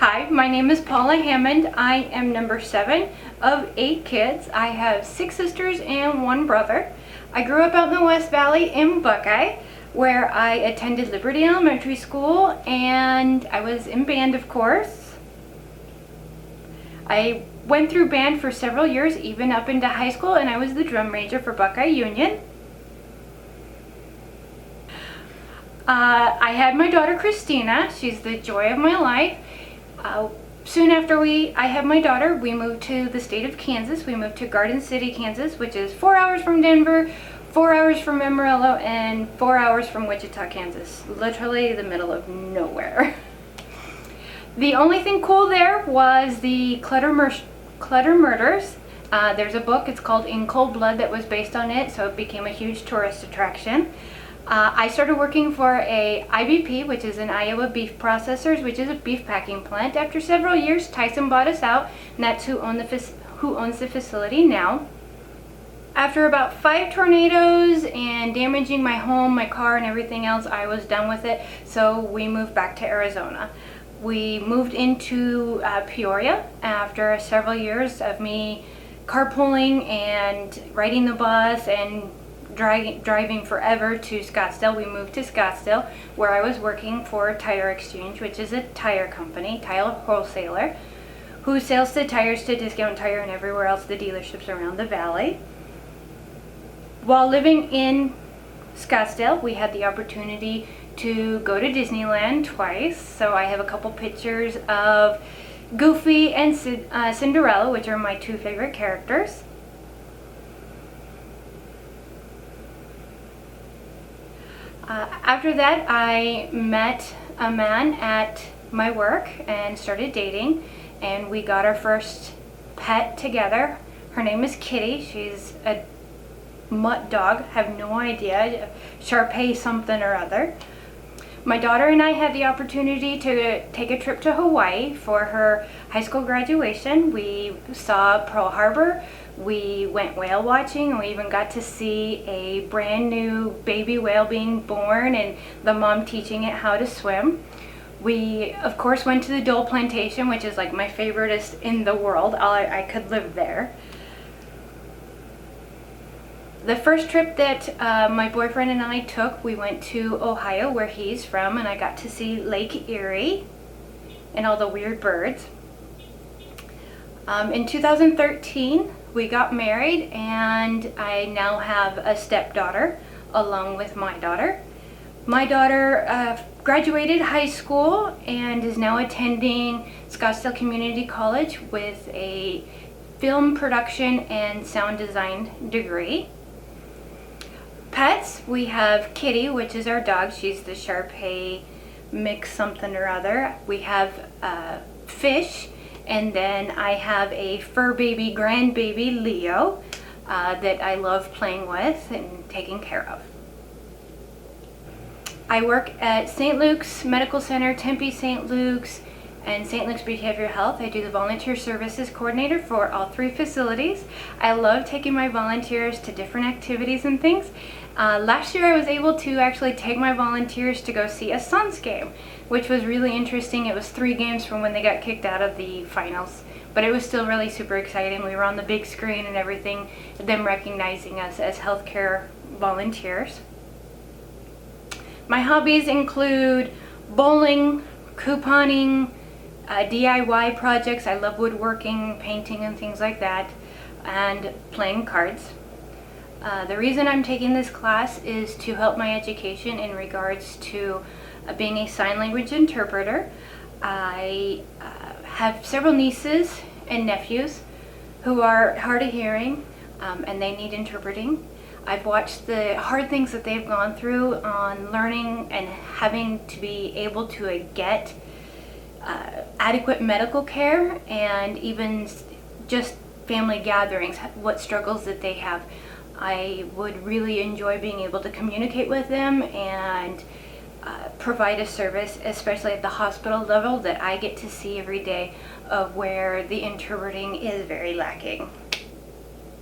Hi, my name is Paula Hammond. I am number 7 of 8 kids. I have 6 sisters and 1 brother. I grew up out in the West Valley in Buckeye, where I attended Liberty Elementary School, and I was in band, of course. I went through band for several years, even up into high school, and I was the drum major for Buckeye Union. I had my daughter Christina. She's the joy of my life. Soon after I had my daughter, we moved to the state of Kansas. We moved to Garden City, Kansas, which is 4 hours from Denver, 4 hours from Amarillo, and 4 hours from Wichita, Kansas. Literally the middle of nowhere. The only thing cool there was the Clutter Murders. There's a book, it's called In Cold Blood, that was based on it, so it became a huge tourist attraction. I started working for a IBP, which is an Iowa Beef Processors, which is a beef packing plant. After several years, Tyson bought us out, and that's who owns the facility now. After about 5 tornadoes and damaging my home, my car, and everything else, I was done with it, so we moved back to Arizona. We moved into Peoria after several years of me carpooling and riding the bus and driving forever to Scottsdale. We moved to Scottsdale, where I was working for Tire Exchange, which is a tire company, tire wholesaler, who sells the tires to Discount Tire and everywhere else, the dealerships around the valley. While living in Scottsdale, we had the opportunity to go to Disneyland twice, so I have a couple pictures of Goofy and Cinderella, which are my 2 favorite characters. After that, I met a man at my work and started dating, and we got our first pet together. Her name is Kitty. She's a mutt dog, have no idea, Shar-Pei something or other. My daughter and I had the opportunity to take a trip to Hawaii for her high school graduation. We saw Pearl Harbor, we went whale watching, and we even got to see a brand new baby whale being born and the mom teaching it how to swim. We, of course, went to the Dole Plantation, which is like my favoriteest in the world. I could live there. The first trip that my boyfriend and I took, we went to Ohio, where he's from, and I got to see Lake Erie and all the weird birds. In 2013, we got married, and I now have a stepdaughter along with my daughter. My daughter graduated high school and is now attending Scottsdale Community College with a film production and sound design degree. Pets, we have Kitty, which is our dog. She's the Shar-Pei mix something or other. We have Fish, and then I have a fur baby grandbaby, Leo, that I love playing with and taking care of. I work at St. Luke's Medical Center, Tempe St. Luke's, and St. Luke's Behavioral Health. I do the volunteer services coordinator for all 3 facilities. I love taking my volunteers to different activities and things. Last year I was able to actually take my volunteers to go see a Suns game, which was really interesting. It was 3 games from when they got kicked out of the finals, but it was still really super exciting. We were on the big screen and everything, them recognizing us as healthcare volunteers. My hobbies include bowling, couponing, DIY projects. I love woodworking, painting, and things like that, and playing cards. The reason I'm taking this class is to help my education in regards to being a sign language interpreter. I have several nieces and nephews who are hard of hearing, and they need interpreting. I've watched the hard things that they've gone through on learning and having to be able to get adequate medical care, and even just family gatherings, what struggles that they have. I would really enjoy being able to communicate with them and provide a service, especially at the hospital level, that I get to see every day, of where the interpreting is very lacking.